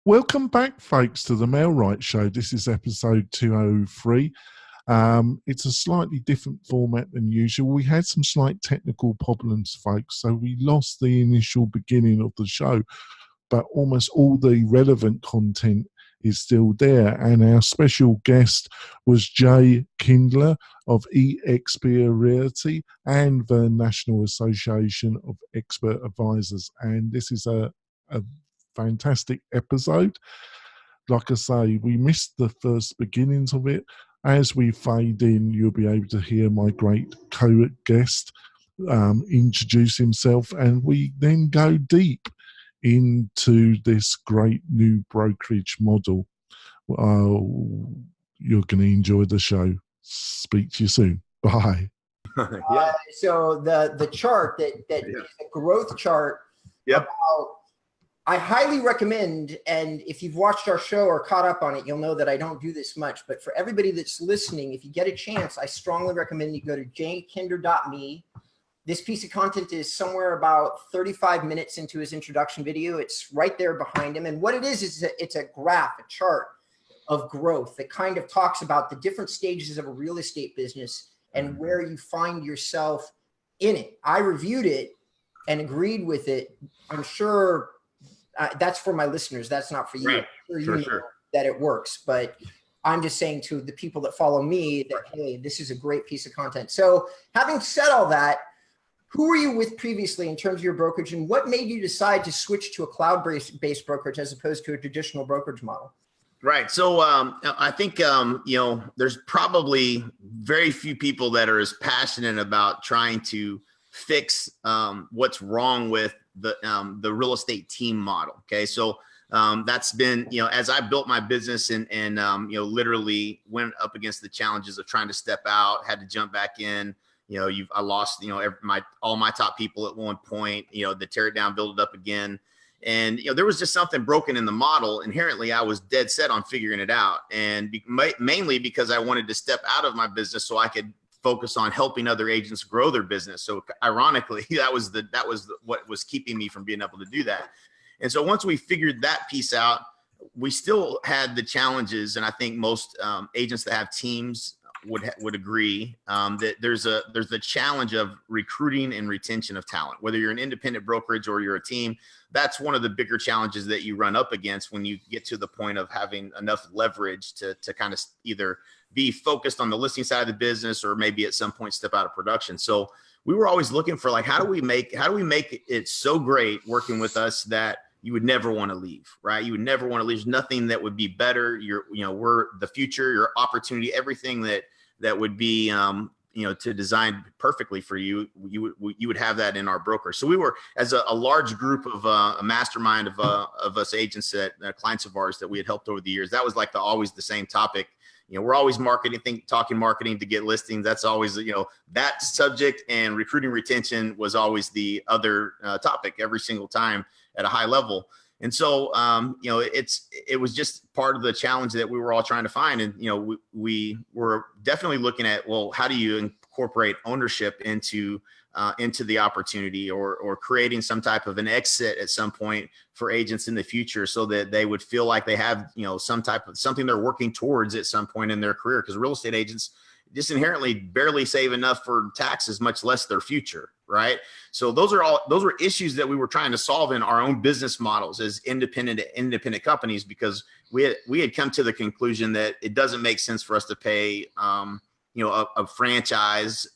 Welcome back, folks, to the Mailwright Show. This is episode 203. It's a slightly different format than usual. We had some slight technical problems, folks, so we lost the initial beginning of the show, but almost all the relevant content is still there. And our special guest was Jay Kindler of eXp Realty and the National Association of Expert Advisors. And this is a fantastic episode. Like I say, we missed the first beginnings of it. As we fade in, you'll be able to hear my great co-guest introduce himself, and we then go deep into this great new brokerage model. You're going to enjoy the show. Speak to you soon. Bye. So the chart that is a growth chart. Yep. I highly recommend, and if you've watched our show or caught up on it, you'll know that I don't do this much, but for everybody that's listening, if you get a chance, I strongly recommend you go to jkinder.me. This piece of content is somewhere about 35 minutes into his introduction video. It's right there behind him. And what it is it's a graph, a chart of growth that kind of talks about the different stages of a real estate business and where you find yourself in it. I reviewed it and agreed with it. I'm sure that's for my listeners. That's not for you. Right. Sure. That it works. But I'm just saying to the people that follow me that, hey, this is a great piece of content. So having said all that, who were you with previously in terms of your brokerage, and what made you decide to switch to a cloud-based brokerage as opposed to a traditional brokerage model? Right. So I think, there's probably very few people that are as passionate about trying to fix what's wrong with the real estate team model. Okay. So that's been, as I built my business and literally went up against the challenges of trying to step out, had to jump back in. I lost, all my top people at one point, to tear it down, build it up again. And, there was just something broken in the model. Inherently, I was dead set on figuring it out. And mainly because I wanted to step out of my business so I could focus on helping other agents grow their business. So ironically, that was what was keeping me from being able to do that. And so once we figured that piece out, we still had the challenges. And I think most agents that have teams would agree that there's the challenge of recruiting and retention of talent. Whether you're an independent brokerage or you're a team, that's one of the bigger challenges that you run up against when you get to the point of having enough leverage to kind of either be focused on the listing side of the business or maybe at some point step out of production. So we were always looking for how do we make it so great working with us that you would never want to leave, right? You would never want to leave. There's nothing that would be better. We're the future, your opportunity, everything that would be, to design perfectly for you. You would have that in our broker. So we were, as a large group of a mastermind of us agents that clients of ours that we had helped over the years. That was always the same topic. We're always talking marketing to get listings. That's always, that subject, and recruiting retention was always the other topic every single time at a high level. And so, it was just part of the challenge that we were all trying to find. And, we were definitely looking at, well, how do you incorporate ownership into the opportunity or creating some type of an exit at some point for agents in the future so that they would feel like they have, some type of something they're working towards at some point in their career. Because real estate agents just inherently barely save enough for taxes, much less their future. Right. So those were issues that we were trying to solve in our own business models as independent companies, because we had come to the conclusion that it doesn't make sense for us to pay, a franchise,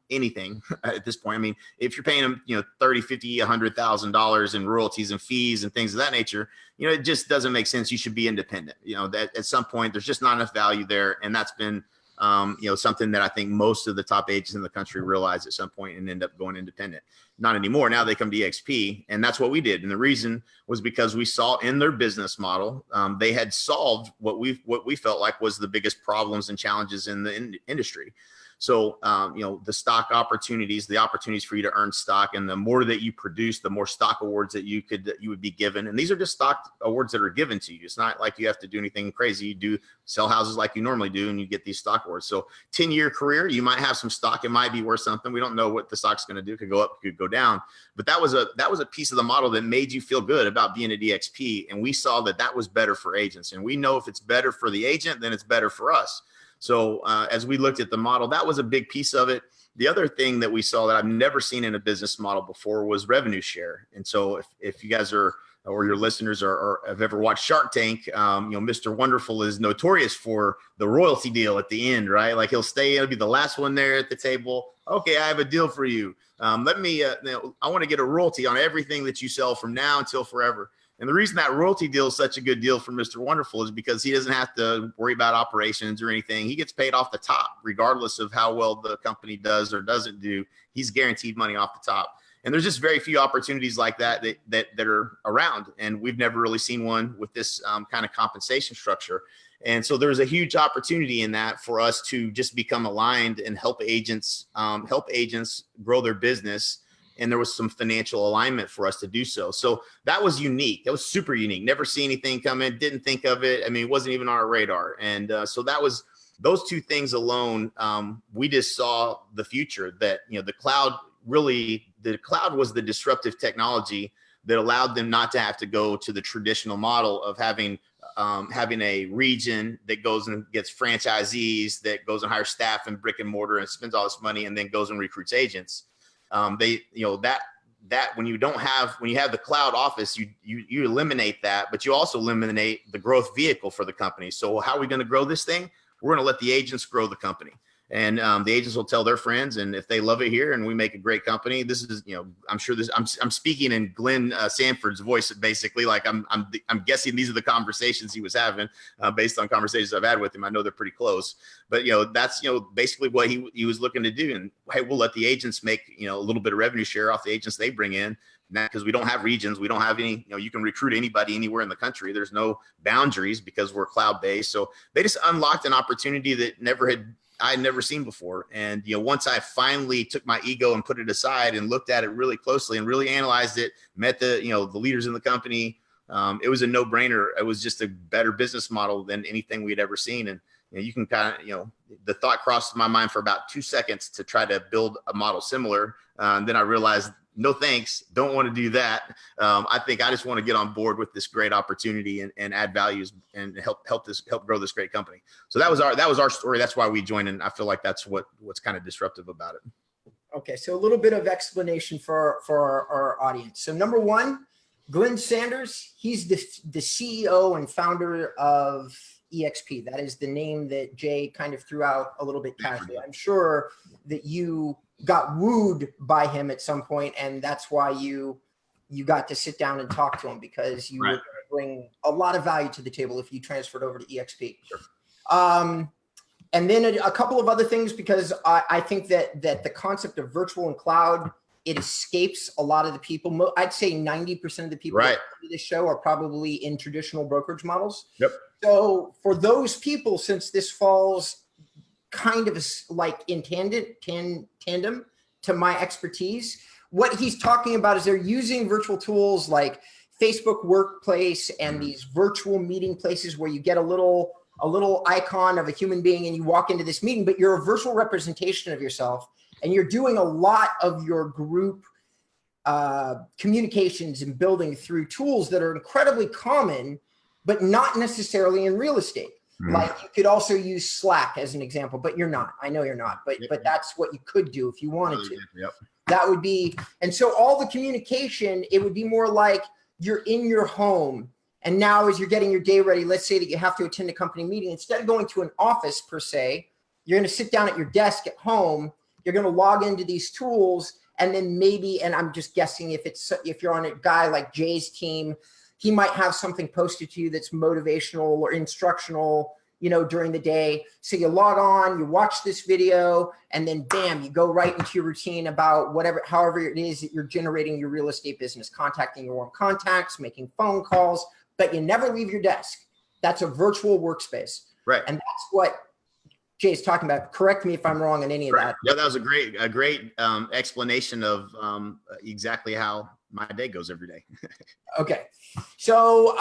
anything at this point. I mean, if you're paying them, $30, $50, $100,000 in royalties and fees and things of that nature, it just doesn't make sense. You should be independent. That at some point there's just not enough value there. And that's been, something that I think most of the top agents in the country realize at some point and end up going independent. Not anymore. Now they come to eXp, and that's what we did. And the reason was because we saw in their business model, they had solved what we felt like was the biggest problems and challenges in the industry. So, the stock opportunities, the opportunities for you to earn stock, and the more that you produce, the more stock awards that you would be given. And these are just stock awards that are given to you. It's not like you have to do anything crazy. You do sell houses like you normally do, and you get these stock awards. So 10-year career, you might have some stock. It might be worth something. We don't know what the stock's going to do. It could go up, it could go down. But that was a piece of the model that made you feel good about being at EXP. And we saw that was better for agents. And we know if it's better for the agent, then it's better for us. So as we looked at the model, that was a big piece of it. The other thing that we saw that I've never seen in a business model before was revenue share. And so if you guys are, or your listeners are have ever watched Shark Tank, Mr. Wonderful is notorious for the royalty deal at the end, right? Like he'll be the last one there at the table. Okay, I have a deal for you. I want to get a royalty on everything that you sell from now until forever. And the reason that royalty deal is such a good deal for Mr. Wonderful is because he doesn't have to worry about operations or anything. He gets paid off the top, regardless of how well the company does or doesn't do. He's guaranteed money off the top. And there's just very few opportunities like that are around. And we've never really seen one with this kind of compensation structure. And so there's a huge opportunity in that for us to just become aligned and help agents grow their business. And there was some financial alignment for us to do so. So that was unique. That was super unique. Never see anything come in, didn't think of it. I mean, it wasn't even on our radar. And so that was those two things alone. We just saw the future that, the cloud was the disruptive technology that allowed them not to have to go to the traditional model of having a region that goes and gets franchisees, that goes and hires staff and brick and mortar and spends all this money and then goes and recruits agents. That when you have the cloud office, you eliminate that, but you also eliminate the growth vehicle for the company. So how are we going to grow this thing? We're going to let the agents grow the company. And the agents will tell their friends, and if they love it here and we make a great company, this is, I'm sure I'm speaking in Glenn Sanford's voice, basically. Like I'm guessing these are the conversations he was having based on conversations I've had with him. I know they're pretty close, but that's basically what he was looking to do. And hey, we'll let the agents make a little bit of revenue share off the agents they bring in. Because we don't have regions, we don't have any, you can recruit anybody anywhere in the country. There's no boundaries because we're cloud based. So they just unlocked an opportunity that I had never seen before. And, once I finally took my ego and put it aside and looked at it really closely and really analyzed it, met the leaders in the company, it was a no brainer. It was just a better business model than anything we'd ever seen. And, you can kind of, the thought crossed my mind for about 2 seconds to try to build a model similar. And then I realized, no thanks, don't want to do that. I think I just want to get on board with this great opportunity and add values and help grow this great company. So that was our story. That's why we joined, and I feel like that's what's kind of disruptive about it. Okay, so a little bit of explanation for our audience. So number one, Glenn Sanders, he's the CEO and founder of EXP. That is the name that Jay kind of threw out a little bit casually. I'm sure that you got wooed by him at some point, and that's why you got to sit down and talk to him, because you were going to bring a lot of value to the table if you transferred over to EXP. Sure. And then a couple of other things, because I think that the concept of virtual and cloud, it escapes a lot of the people. I'd say 90% of the people that come to this show are probably in traditional brokerage models. Yep. So for those people, since this falls kind of like in tandem to my expertise, what he's talking about is they're using virtual tools like Facebook Workplace and these virtual meeting places where you get a little icon of a human being and you walk into this meeting, but you're a virtual representation of yourself, and you're doing a lot of your group communications and building through tools that are incredibly common, but not necessarily in real estate. Like you could also use Slack as an example, but you're not. I know you're not, but that's what you could do if you wanted to. Yep. That would be, and so all the communication, it would be more like you're in your home, and now as you're getting your day ready, let's say that you have to attend a company meeting, instead of going to an office per se, you're going to sit down at your desk at home, you're going to log into these tools, and then maybe, and I'm just guessing, if you're on a guy like Jay's team, he might have something posted to you that's motivational or instructional, during the day. So you log on, you watch this video, and then bam, you go right into your routine about however it is that you're generating your real estate business, contacting your warm contacts, making phone calls, but you never leave your desk. That's a virtual workspace. Right. And that's what Jay's talking about. Correct me if I'm wrong on any of that. Yeah, that was a great explanation of exactly how my day goes every day. Okay. So,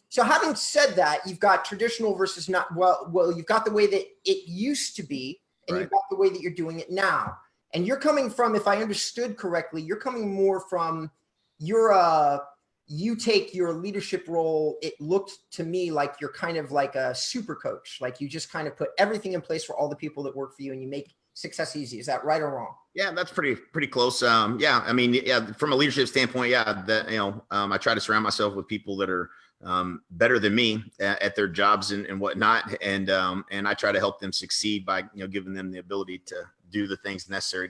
so having said that, you've got traditional versus not, well, you've got the way that it used to be, and Right. you've got the way that you're doing it now. And you're coming from, if I understood correctly, you're coming more from you take your leadership role. It looked to me like you're kind of like a super coach. Like you just kind of put everything in place for all the people that work for you and you make success easy. Is that right or wrong? Yeah, that's pretty close. Yeah, I mean, yeah, from a leadership standpoint, yeah, that I try to surround myself with people that are better than me at their jobs and whatnot, and I try to help them succeed by giving them the ability to do the things necessary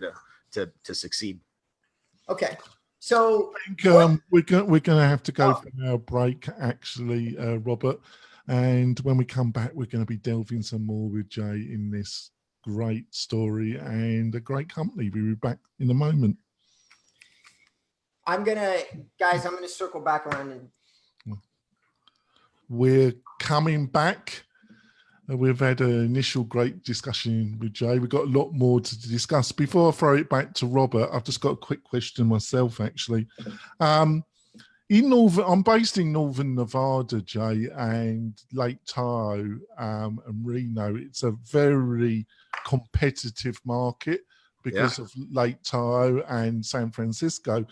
to succeed. Okay, so I think we're gonna have to go for our break, actually, Robert. And when we come back, we're going to be delving some more with Jay in this great story and a great company. We'll be back in a moment. I'm gonna circle back around and we're coming back. We've had an initial great discussion with Jay. We've got a lot more to discuss. Before I throw it back to Robert, I've just got a quick question myself, actually. I'm based in Northern Nevada, Jay, and Lake Tahoe and Reno. It's a very competitive market because of Lake Tahoe and San Francisco.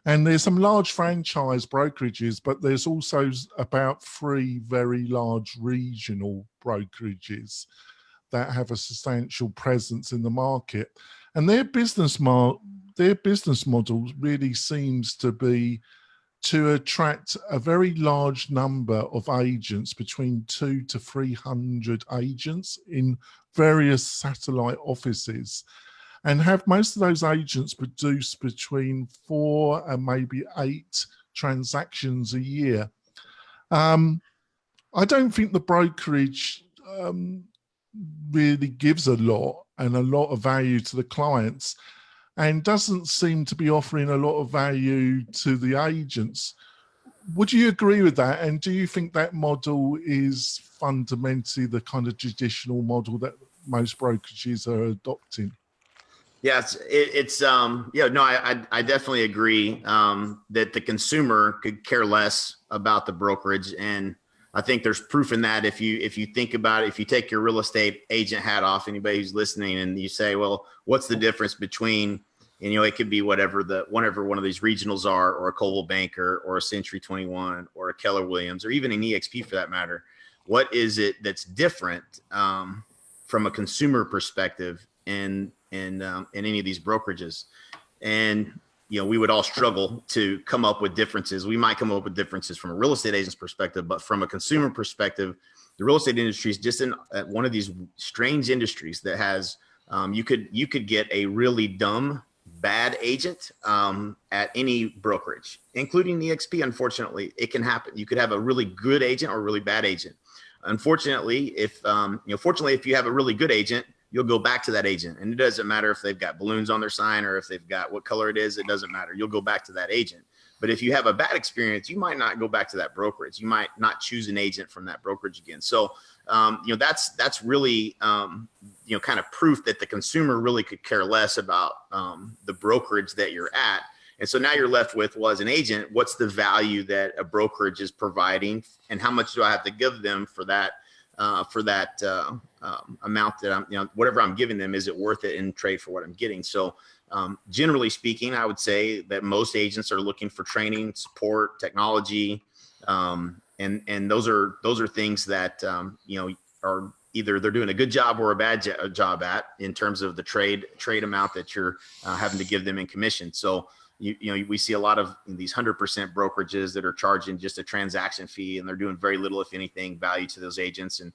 And there's some large franchise brokerages, but there's also about 3 very large regional brokerages that have a substantial presence in the market. And their business model really seems to be to attract a very large number of agents, between 200 to 300 agents in various satellite offices, and have most of those agents produce between 4 and maybe 8 transactions a year. I don't think the brokerage really gives a lot of value to the clients, and doesn't seem to be offering a lot of value to the agents. Would you agree with that? And do you think that model is fundamentally the kind of traditional model that most brokerages are adopting? Yes, I definitely agree that the consumer could care less about the brokerage, and I think there's proof in that. If you think about it, if you take your real estate agent hat off, anybody who's listening, and you say, well, what's the difference between, it could be whatever one of these regionals are, or a Coldwell Banker, or a Century 21, or a Keller Williams, or even an EXP for that matter. What is it that's different from a consumer perspective in any of these brokerages? And we would all struggle to come up with differences. We might come up with differences from a real estate agent's perspective, but from a consumer perspective, the real estate industry is just in one of these strange industries that has you could get a really dumb, bad agent at any brokerage, including the EXP. Unfortunately, it can happen. You could have a really good agent or a really bad agent. Unfortunately, fortunately, if you have a really good agent, you'll go back to that agent, and it doesn't matter if they've got balloons on their sign or if they've got what color it is. It doesn't matter. You'll go back to that agent. But if you have a bad experience, you might not go back to that brokerage. You might not choose an agent from that brokerage again. So, that's really, kind of proof that the consumer really could care less about the brokerage that you're at. And so now you're left with, well, as an agent, what's the value that a brokerage is providing, and how much do I have to give them for that amount that I'm, whatever I'm giving them, is it worth it in trade for what I'm getting? So generally speaking, I would say that most agents are looking for training, support, technology, and those are things that are either they're doing a good job or a bad job at, in terms of the trade amount that you're having to give them in commission. So we see a lot of these 100% brokerages that are charging just a transaction fee, and they're doing very little, if anything, value to those agents. And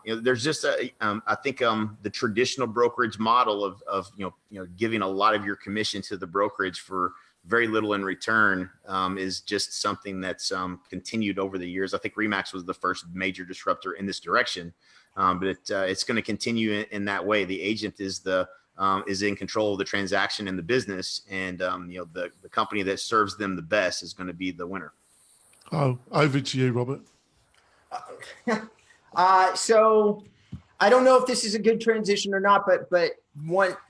there's just I think the traditional brokerage model of giving a lot of your commission to the brokerage for very little in return is just something that's continued over the years. I think Remax was the first major disruptor in this direction, but it's going to continue in that way. The agent is in control of the transaction and the business, and the company that serves them the best is going to be the winner. Oh, over to you, Robert. So I don't know if this is a good transition or not, but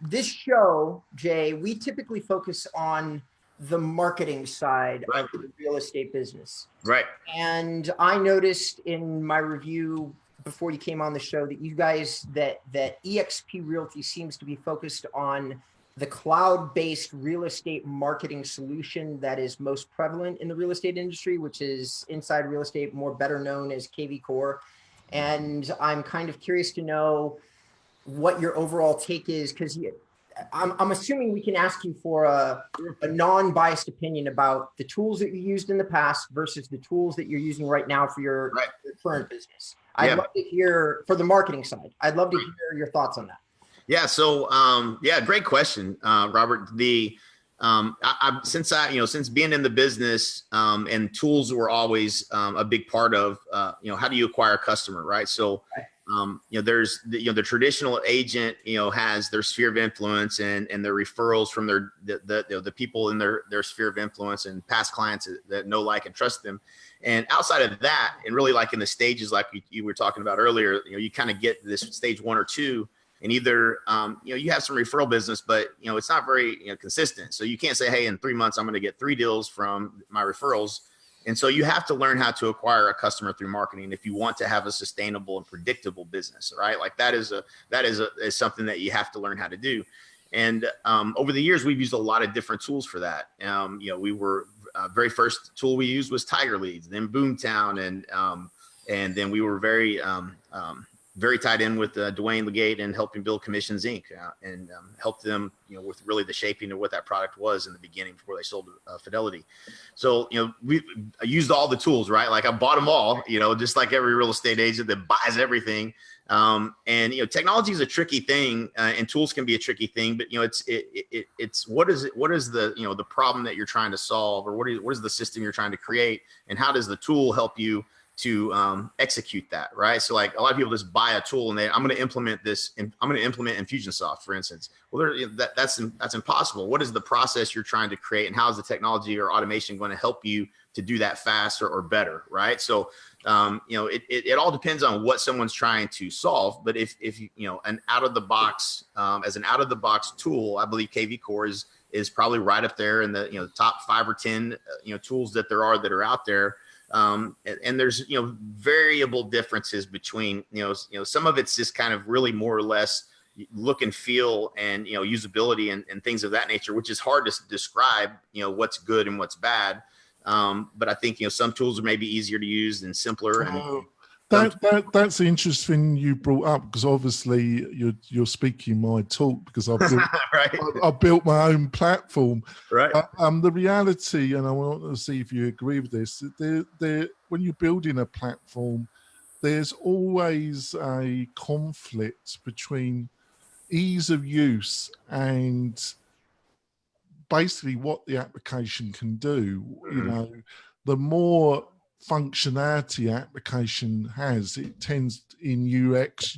this show, Jay, we typically focus on the marketing side of the real estate business. Right. And I noticed in my review before you came on the show that you guys, that eXp Realty seems to be focused on the cloud-based real estate marketing solution that is most prevalent in the real estate industry, which is Inside Real Estate, more better known as KV Core. And I'm kind of curious to know what your overall take is, because I'm assuming we can ask you for a non-biased opinion about the tools that you used in the past versus the tools that you're using right now for your current business. I'd love to hear, for the marketing side, I'd love to hear your thoughts on that. Yeah. So, great question, Robert. Since being in the business, and tools were always a big part of, how do you acquire a customer, right? So, there's the traditional agent, has their sphere of influence and their referrals from the people in their sphere of influence and past clients that know, like, and trust them. And outside of that, and really like in the stages, like you were talking about earlier, you kind of get this stage 1 or 2. And either, you have some referral business, but, it's not very consistent. So you can't say, hey, in 3 months, I'm going to get 3 deals from my referrals. And so you have to learn how to acquire a customer through marketing if you want to have a sustainable and predictable business, right? Like that is something that you have to learn how to do. And over the years, we've used a lot of different tools for that. We were very first tool we used was Tiger Leads, then Boomtown, and then we were very tied in with Dwayne Legate and helping build Commissions Inc. And helped them, with really the shaping of what that product was in the beginning before they sold Fidelity. So, we used all the tools, right? Like I bought them all, just like every real estate agent that buys everything. And technology is a tricky thing, and tools can be a tricky thing, but it's what is the the problem that you're trying to solve, or what is the system you're trying to create, and how does the tool help you to execute that, right? So like a lot of people just buy a tool and I'm going to implement this, and I'm going to implement Infusionsoft, for instance. Well, that's impossible. What is the process you're trying to create, and how is the technology or automation going to help you to do that faster or better, right? So, it all depends on what someone's trying to solve. But if an out of the box, as an out of the box tool, I believe KV Core is probably right up there in the top 5 or 10 tools that are out there. And there's, variable differences between, some of it's just kind of really more or less look and feel and, usability and things of that nature, which is hard to describe, what's good and what's bad. But I think, some tools are maybe easier to use and simpler. And that's interesting you brought up, because obviously you're speaking my talk, because I've built, I've built my own platform. Right. The reality, and I want to see if you agree with this, when you're building a platform, there's always a conflict between ease of use and basically what the application can do. The more functionality application has, it tends in UX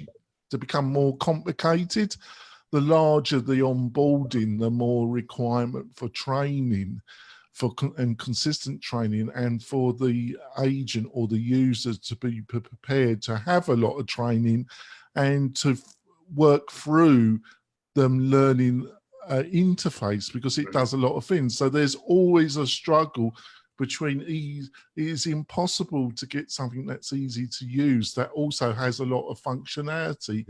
to become more complicated. The larger the onboarding, the more requirement for training, and consistent training, and for the agent or the user to be prepared to have a lot of training and to work through them learning interface, because it does a lot of things. So there's always a struggle between ease. It is impossible to get something that's easy to use that also has a lot of functionality.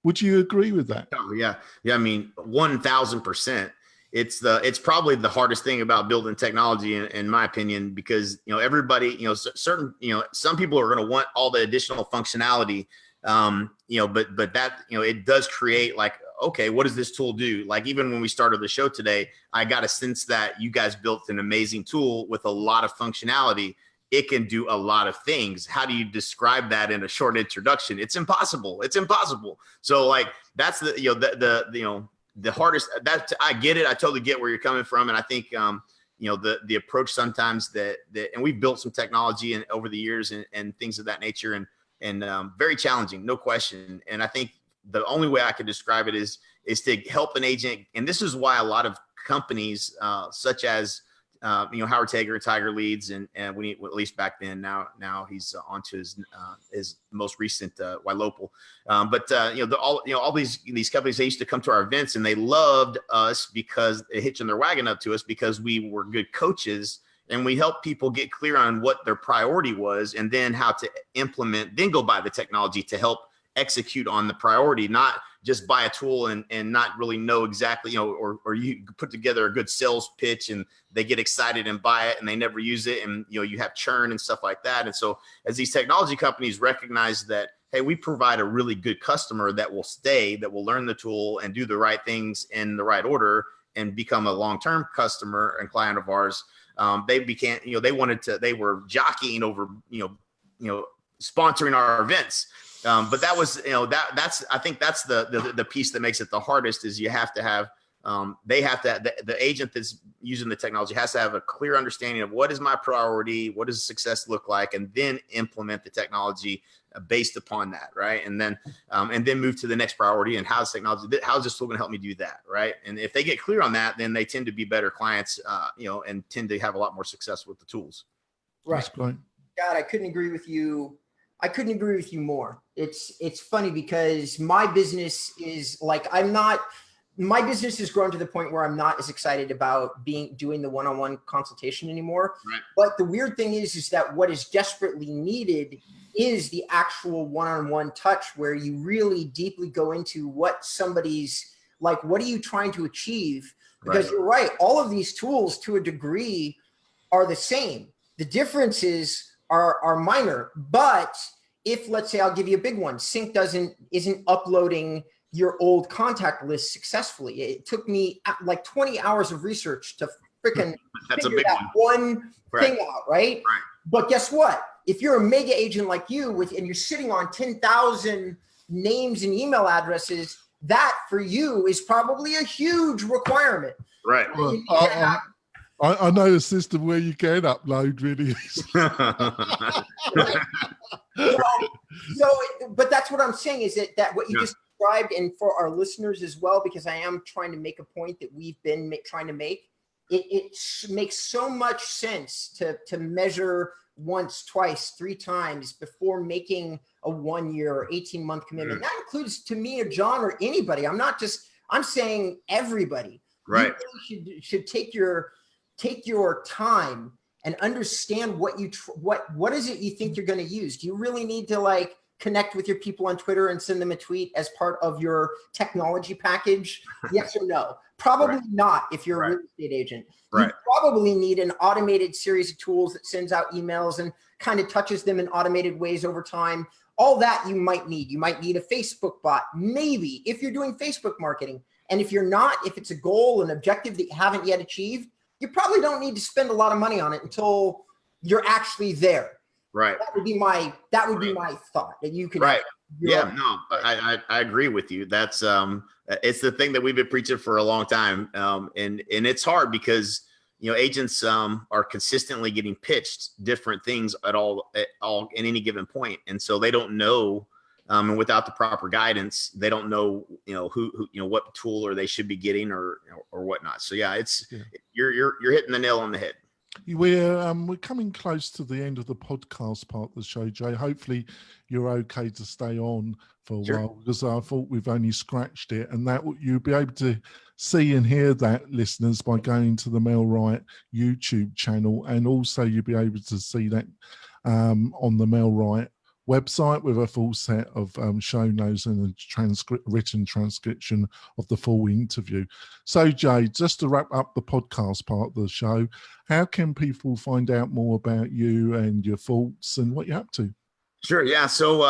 Would you agree with that? Oh, yeah. I mean, 1000%. It's probably the hardest thing about building technology, in my opinion, because everybody, some people are going to want all the additional functionality, but that it does create like, okay, what does this tool do? Like even when we started the show today, I got a sense that you guys built an amazing tool with a lot of functionality. It can do a lot of things. How do you describe that in a short introduction? It's impossible. So like that's the hardest. That I get it. I totally get where you're coming from, and I think the approach sometimes that and we've built some technology and over the years and things of that nature, and very challenging, no question. And I think the only way I could describe it is to help an agent. And this is why a lot of companies, such as Howard Tager and Tiger Leads, and we at least back then. Now he's on to his most recent Wylopal. All these companies, they used to come to our events and they loved us because they hitching their wagon up to us because we were good coaches. And we help people get clear on what their priority was and then how to implement, then go buy the technology to help execute on the priority, not just buy a tool and not really know exactly, or you put together a good sales pitch and they get excited and buy it and they never use it. And, you have churn and stuff like that. And so as these technology companies recognize that, hey, we provide a really good customer that will stay, that will learn the tool and do the right things in the right order and become a long-term customer and client of ours. They were jockeying over, sponsoring our events. But that was, I think that's the piece that makes it the hardest is you have to have, the agent that's using the technology has to have a clear understanding of what is my priority, what does success look like, and then implement the technology based upon that, right? And then move to the next priority and how's this tool going to help me do that, right? And if they get clear on that, then they tend to be better clients, and tend to have a lot more success with the tools. Right. That's great. God, I couldn't agree with you. I couldn't agree with you more. It's funny because my business is like, my business has grown to the point where I'm not as excited about doing the one-on-one consultation anymore. Right. But the weird thing is that what is desperately needed is the actual one-on-one touch where you really deeply go into what somebody's like, what are you trying to achieve? Because You're right. All of these tools to a degree are the same. The differences are minor, but if, let's say, I'll give you a big one, Sync isn't uploading your old contact list successfully. It took me like 20 hours of research to freaking figure that one thing out, right? But guess what? If you're a mega agent like you and you're sitting on 10,000 names and email addresses, that for you is probably a huge requirement. Right. I know a system where you can upload videos. But that's what I'm saying is that what you just described, and for our listeners as well, because I am trying to make a point that we've been trying to make, it makes so much sense to measure once, twice, 3 times before making a 1 year or 18-month commitment. That includes to me or John or anybody. I'm saying everybody. Right. You really should take your time and understand what is it you think you're going to use. Do you really need to connect with your people on Twitter and send them a tweet as part of your technology package? Yes or no? Probably not if you're a real estate agent. You probably need an automated series of tools that sends out emails and kind of touches them in automated ways over time. All that you might need. You might need a Facebook bot, maybe, if you're doing Facebook marketing. And if you're not, if it's a goal, an objective that you haven't yet achieved, you probably don't need to spend a lot of money on it until you're actually there. Right. That would be my thought that you can. Right. Yeah. No, I agree with you. That's it's the thing that we've been preaching for a long time. And it's hard because agents are consistently getting pitched different things at all in any given point, and so they don't know. And without the proper guidance, they don't know, who what tool or they should be getting or whatnot. So you're hitting the nail on the head. We're coming close to the end of the podcast part of the show, Jay. Hopefully you're okay to stay on for a while, because I thought we've only scratched it, and that you'll be able to see and hear that, listeners, by going to the MailRight YouTube channel, and also you'll be able to see that on the MailRight website with a full set of show notes and a written transcription of the full interview. So, Jay, just to wrap up the podcast part of the show, how can people find out more about you and your thoughts and what you're up to? Sure. Yeah. So,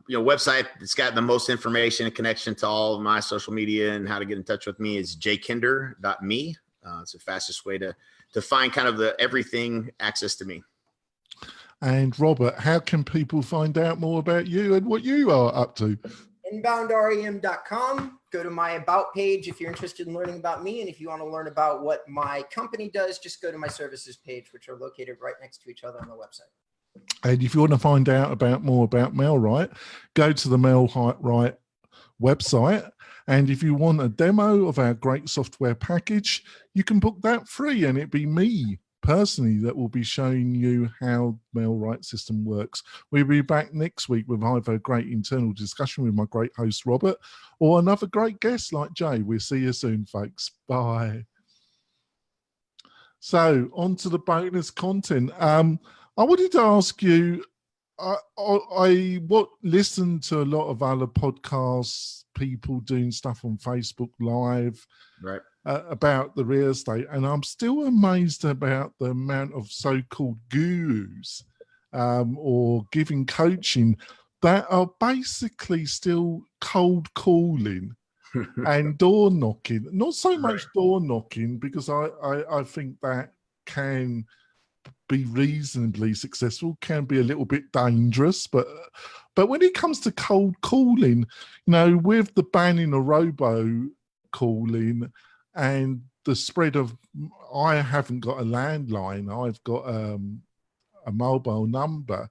website, it's got the most information and connection to all of my social media, and how to get in touch with me is jkinder.me. It's the fastest way to find kind of the everything access to me. And Robert, how can people find out more about you and what you are up to? Inboundrem.com. Go to my about page if you're interested in learning about me. And if you want to learn about what my company does, just go to my services page, which are located right next to each other on the website. And if you want to find out more about MailRight, go to the MailRight website And if you want a demo of our great software package, you can book that free, and it'd be me personally that will be showing you how MailRight system works. We'll be back next week with either a great internal discussion with my great host Robert, or another great guest like Jay. We'll see you soon, folks. Bye. So on to the bonus content. I wanted to ask you, I listened to a lot of other podcasts, people doing stuff on Facebook Live, right, about the real estate, and I'm still amazed about the amount of so-called gurus or giving coaching that are basically still cold calling and door knocking. Not so much door knocking, because I think that can be reasonably successful, can be a little bit dangerous, but when it comes to cold calling, with the banning of robo calling and the spread of, I haven't got a landline, I've got a mobile number,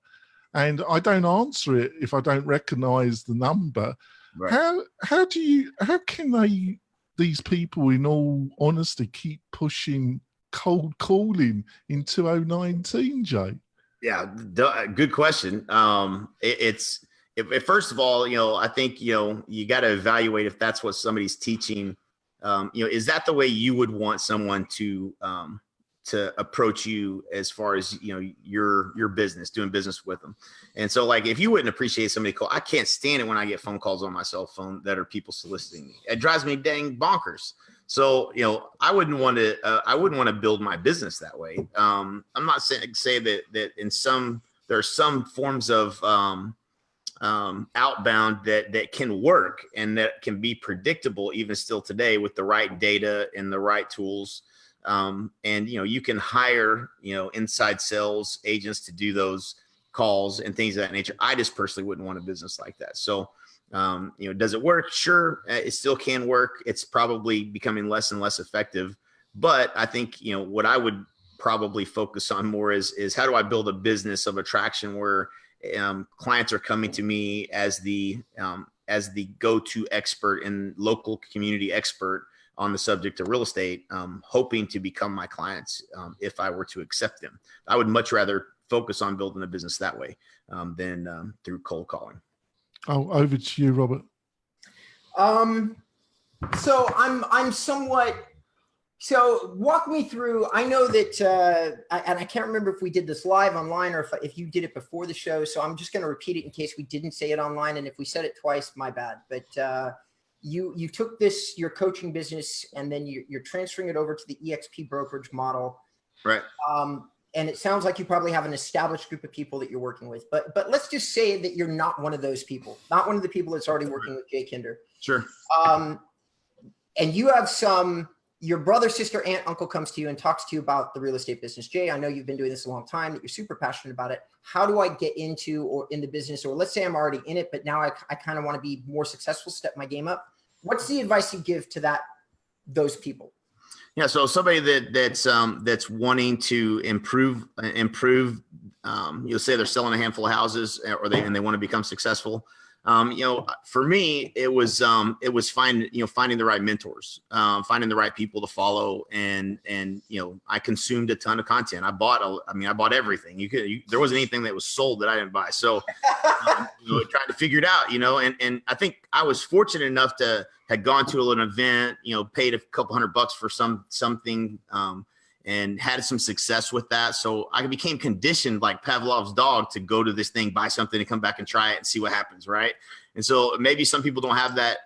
and I don't answer it if I don't recognize the number. Right. How can these people, in all honesty, keep pushing cold calling in 2019, Jay? Yeah, good question. First of all, I think, you got to evaluate if that's what somebody's teaching. Is that the way you would want someone to approach you as far as, your business, doing business with them? And so, like, if you wouldn't appreciate somebody call, I can't stand it when I get phone calls on my cell phone that are people soliciting me. It drives me dang bonkers. So, I wouldn't want to build my business that way. I'm not saying that there are some forms of outbound that can work and that can be predictable even still today with the right data and the right tools. And you can hire inside sales agents to do those calls and things of that nature. I just personally wouldn't want a business like that. So does it work? Sure, it still can work. It's probably becoming less and less effective. But I think what I would probably focus on more is how do I build a business of attraction where clients are coming to me as the go-to expert and local community expert on the subject of real estate, hoping to become my clients if I were to accept them. I would much rather focus on building a business that way than through cold calling. Oh, over to you, Robert. So I'm somewhat. So walk me through. I know that, and I can't remember if we did this live online or if you did it before the show. So I'm just going to repeat it in case we didn't say it online. And if we said it twice, my bad. But you took your coaching business and then you're transferring it over to the EXP brokerage model. Right. And it sounds like you probably have an established group of people that you're working with. But let's just say that you're not one of those people, not one of the people that's already working with Jay Kinder. Sure. And you have your brother, sister, aunt, uncle comes to you and talks to you about the real estate business. Jay, I know you've been doing this a long time, that you're super passionate about it. How do I get into or in the business? Or let's say I'm already in it, but now I kind of want to be more successful, step my game up. What's the advice you give to those people? Yeah, so somebody that's wanting to improve. You'll say they're selling a handful of houses, or they want to become successful. For me, it was finding the right mentors, finding the right people to follow, and I consumed a ton of content. I bought everything. There wasn't anything that was sold that I didn't buy. So, trying to figure it out, and I think I was fortunate enough to had gone to an event, paid a couple $100 for something, and had some success with that. So I became conditioned like Pavlov's dog to go to this thing, buy something, and come back and try it and see what happens, right? And so maybe some people don't have that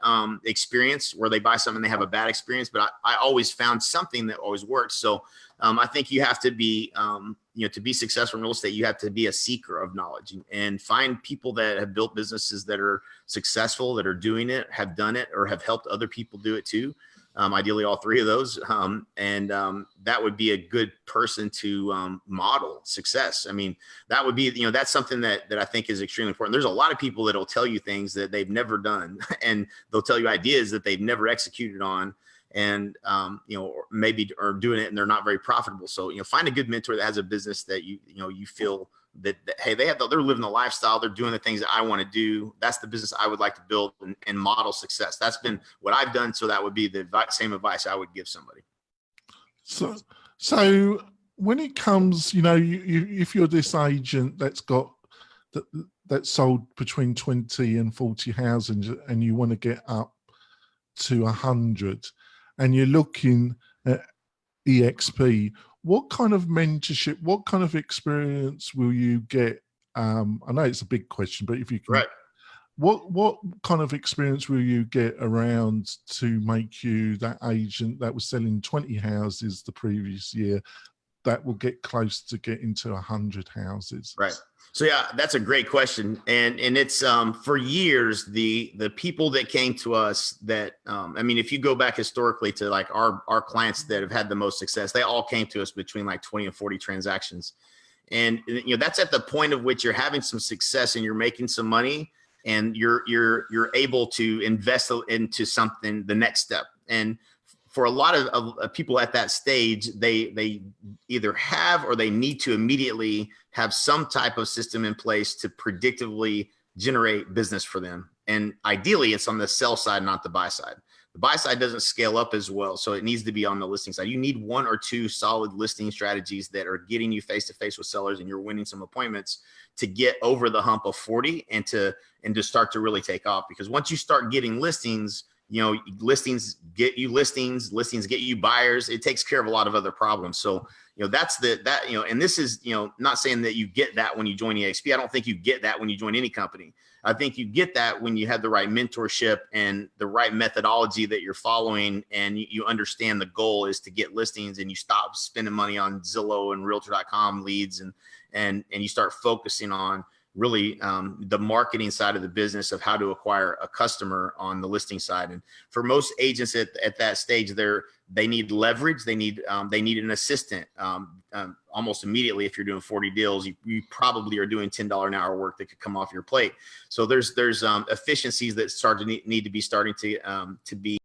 experience where they buy something and they have a bad experience, but I always found something that always works. So I think you have to be, to be successful in real estate, you have to be a seeker of knowledge and find people that have built businesses that are successful, that are doing it, have done it, or have helped other people do it too. Ideally all three of those. That would be a good person to model success. I mean, that would be, that's something that I think is extremely important. There's a lot of people that'll tell you things that they've never done, and they'll tell you ideas that they've never executed on, and, maybe are doing it and they're not very profitable. So, find a good mentor that has a business that you feel hey, they're living the lifestyle, they're doing the things that I want to do. That's the business I would like to build and model success. That's been what I've done. So that would be the same advice I would give somebody. So when it comes, if you're this agent that's got that sold between 20 and 40 houses and you want to get up to 100 and you're looking at EXP, what kind of mentorship, what kind of experience will you get? I know it's a big question, but if you can, right. What kind of experience will you get around to make you that agent that was selling 20 houses the previous year that will get close to getting to 100 houses? Right. So yeah, that's a great question. And it's for years, the people that came to us that, I mean, if you go back historically to like our clients that have had the most success, they all came to us between like 20 and 40 transactions. And that's at the point of which you're having some success and you're making some money and you're able to invest into something, the next step. And for a lot of people at that stage, they either have or they need to immediately have some type of system in place to predictively generate business for them. And ideally, it's on the sell side, not the buy side. The buy side doesn't scale up as well, so it needs to be on the listing side. You need 1 or 2 solid listing strategies that are getting you face-to-face with sellers and you're winning some appointments to get over the hump of 40 and to start to really take off. Because once you start getting listings, listings get you listings get you buyers. It takes care of a lot of other problems. So, that's and this is, not saying that you get that when you join EXP. I don't think you get that when you join any company. I think you get that when you have the right mentorship and the right methodology that you're following, and you understand the goal is to get listings, and you stop spending money on Zillow and Realtor.com leads, and you start focusing on really the marketing side of the business of how to acquire a customer on the listing side. And for most agents at that stage, they need leverage. They need an assistant almost immediately. If you're doing 40 deals, you probably are doing $10 an hour work that could come off your plate. So there's efficiencies that start to need to be starting to be